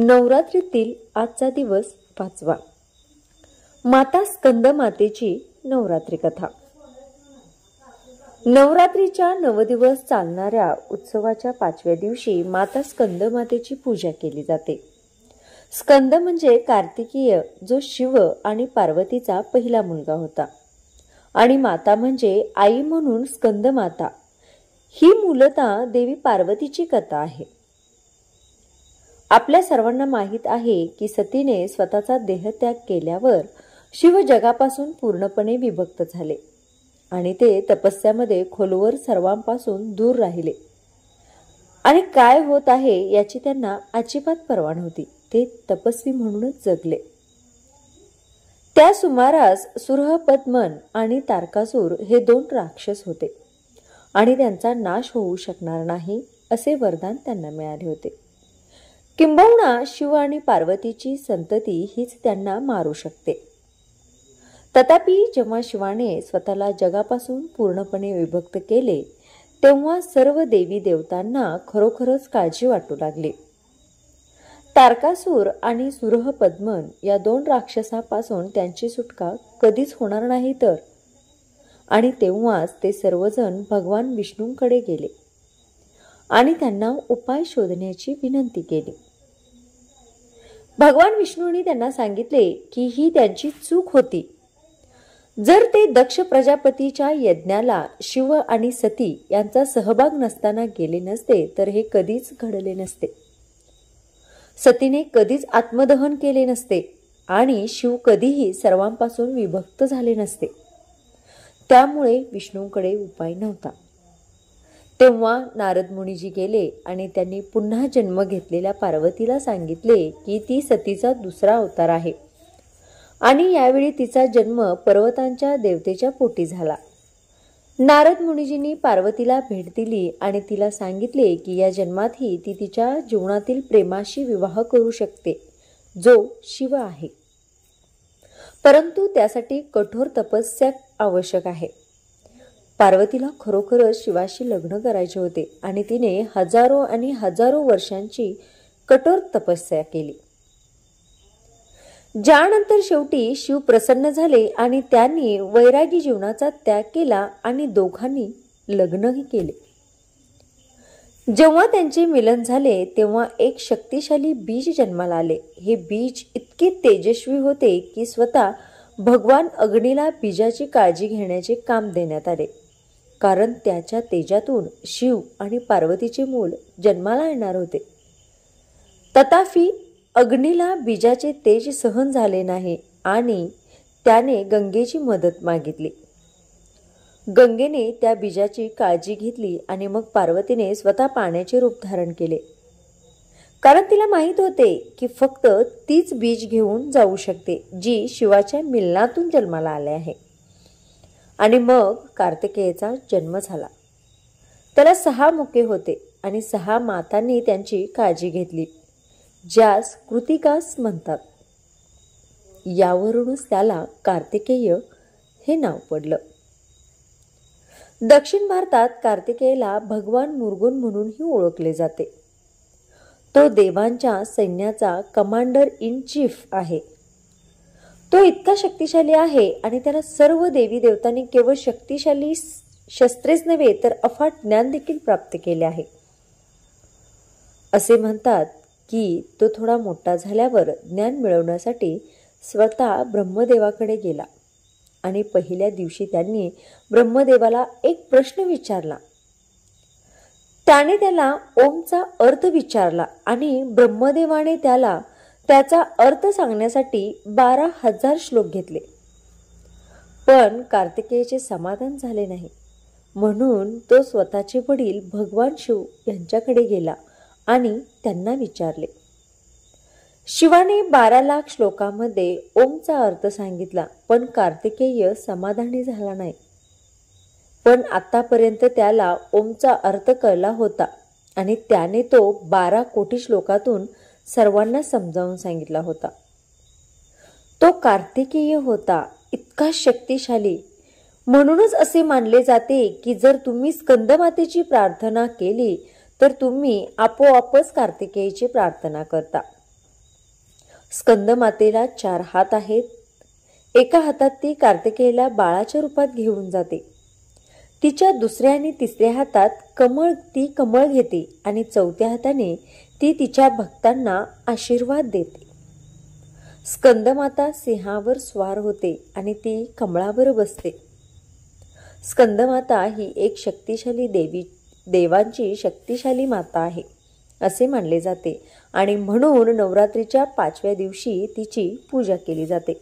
नवरात्रीतील आजचा दिवस 5वा. माता स्कंदमातेची नवरात्री कथा. नवरात्रीच्या 9 दिवस चालणाऱ्या उत्सवाच्या 5व्या दिवशी माता स्कंदमातेची पूजा केली जाते. स्कंद म्हणजे कार्तिकेय, जो शिव आणि पार्वतीचा पहिला मुलगा होता. आणि माता म्हणजे आई म्हणून स्कंदमाता. ही मूलतः देवी पार्वतीची कथा आहे. आपल्या सर्वांना माहीत आहे की सतीने स्वतःचा देहत्याग केल्यावर शिव जगापासून पूर्णपणे विभक्त झाले आणि ते तपस्यामध्ये खोलवर सर्वांपासून दूर राहिले. आणि काय होत आहे याची त्यांना अजिबात पर्वा नव्हती. ते तपस्वी म्हणूनच जगले. त्या सुमारास सुरहपद्मन आणि तारकासूर हे 2 राक्षस होते आणि त्यांचा नाश होऊ शकणार नाही असे वरदान त्यांना मिळाले होते. किंबहुना शिव आणि पार्वतीची संतती हीच त्यांना मारू शकते. तथापि जेव्हा शिवाने स्वतःला जगापासून पूर्णपणे विभक्त केले तेव्हा सर्व देवी देवतांना खरोखरच काळजी वाटू लागली. तारकासूर आणि सुरहपद्मन या 2 राक्षसापासून त्यांची सुटका कधीच होणार नाही तर. आणि तेव्हाच ते सर्वजण भगवान विष्णूंकडे गेले आणि त्यांना उपाय शोधण्याची विनंती केली. भगवान विष्णूंनी त्यांना सांगितले की ही त्यांची चूक होती. जर ते दक्ष प्रजापतीच्या यज्ञाला शिव आणि सती यांचा सहभाग नसताना गेले नसते तर हे कधीच घडले नसते. सतीने कधीच आत्मदहन केले नसते आणि शिव कधीही सर्वांपासून विभक्त झाले नसते. त्यामुळे विष्णूंकडे उपाय नव्हता. तेव्हा नारद मुनीजी गेले आणि त्यांनी पुन्हा जन्म घेतलेल्या पार्वतीला सांगितले की ती सतीचा दुसरा अवतार आहे आणि यावेळी तिचा जन्म पर्वतांच्या देवतेच्या पोटी झाला. नारद मुनीजींनी पार्वतीला भेट दिली आणि तिला सांगितले की या जन्मातही ती तिच्या जीवनातील प्रेमाशी विवाह करू शकते, जो शिव आहे. परंतु त्यासाठी कठोर तपस्या आवश्यक आहे. पार्वतीला खरोखरच शिवाशी लग्न करायचे होते आणि तिने हजारो आणि हजारो वर्षांची कठोर तपस्या केली. ज्यानंतर शेवटी शिव प्रसन्न झाले आणि त्यांनी वैरागी जीवनाचा त्याग केला आणि दोघांनी लग्नही केले. जेव्हा त्यांचे मिलन झाले तेव्हा एक शक्तिशाली बीज जन्माला आले. हे बीज इतके तेजस्वी होते की स्वतः भगवान अग्नीला बीजाची काळजी घेण्याचे काम देण्यात आले, कारण त्याच्या तेजातून शिव आणि पार्वतीचे मूल जन्माला येणार होते. तथापि अग्नीला बीजाचे तेज सहन झाले नाही आणि त्याने गंगेची मदत मागितली. गंगेने त्या बीजाची काळजी घेतली आणि मग पार्वतीने स्वतः पाण्याचे रूप धारण केले, कारण तिला माहीत होते की फक्त तीच बीज घेऊन जाऊ शकते जी शिवाच्या मिलनातून जन्माला आले आहे. आणि मग कार्तिकेयचा जन्म झाला. त्याला 6 मुखे होते आणि 6 मातांनी त्यांची काळजी घेतली, ज्यास कृतिकास म्हणतात. यावरूनच त्याला कार्तिकेय हे नाव पडलं. दक्षिण भारतात कार्तिकेयला भगवान मुर्गन म्हणूनही ओळखले जाते. तो देवांच्या सैन्याचा कमांडर इन चीफ आहे. तो इतका शक्तिशाली आहे आणि त्याला सर्व देवी देवतांनी केवळ शक्तिशाली शस्त्रेच नव्हे तर अफाट ज्ञान देखील प्राप्त केले आहे. असे म्हणतात की तो थोडा मोठा झाल्यावर ज्ञान मिळवण्यासाठी स्वतः ब्रह्मदेवाकडे गेला आणि पहिल्या दिवशी त्यांनी ब्रह्मदेवाला एक प्रश्न विचारला. त्याने त्याला ओमचा अर्थ विचारला आणि ब्रह्मदेवाने त्याला त्याचा अर्थ सांगण्यासाठी 12,000 श्लोक घेतले. पण कार्तिकेयचे समाधान झाले नाही, म्हणून तो स्वतःचे वडील भगवान शिव यांच्याकडे गेला आणि त्यांना विचारले. शिवाने 12 लाख श्लोकामध्ये ओमचा अर्थ सांगितला, पण कार्तिकेय समाधानी झाला नाही. पण आतापर्यंत त्याला ओमचा अर्थ कळला होता आणि त्याने तो 12 कोटी श्लोकातून सर्वांना समजावून सांगितला होता. तो कार्तिकेय होता, इतका शक्तिशाली. म्हणूनच असे मानले जाते की जर तुम्ही स्कंदमातेची प्रार्थना केली तर तुम्ही आपोआपच कार्तिकेयची प्रार्थना करता. स्कंदमातेला 4 हात आहेत. एका हातात ती कार्तिकेयला बाळाच्या रूपात घेऊन जाते. तिच्या दुसऱ्या आणि तिसऱ्या हातात ती कमळ घेते आणि चौथ्या हाताने ती तिच्या भक्तांना आशीर्वाद देते. स्कंदमाता सिंहावर स्वार होते आणि ती कमळावर बसते. स्कंदमाता ही एक शक्तिशाली देवांची शक्तिशाली माता आहे असे मानले जाते आणि म्हणून नवरात्रीच्या 5व्या दिवशी तिची पूजा केली जाते.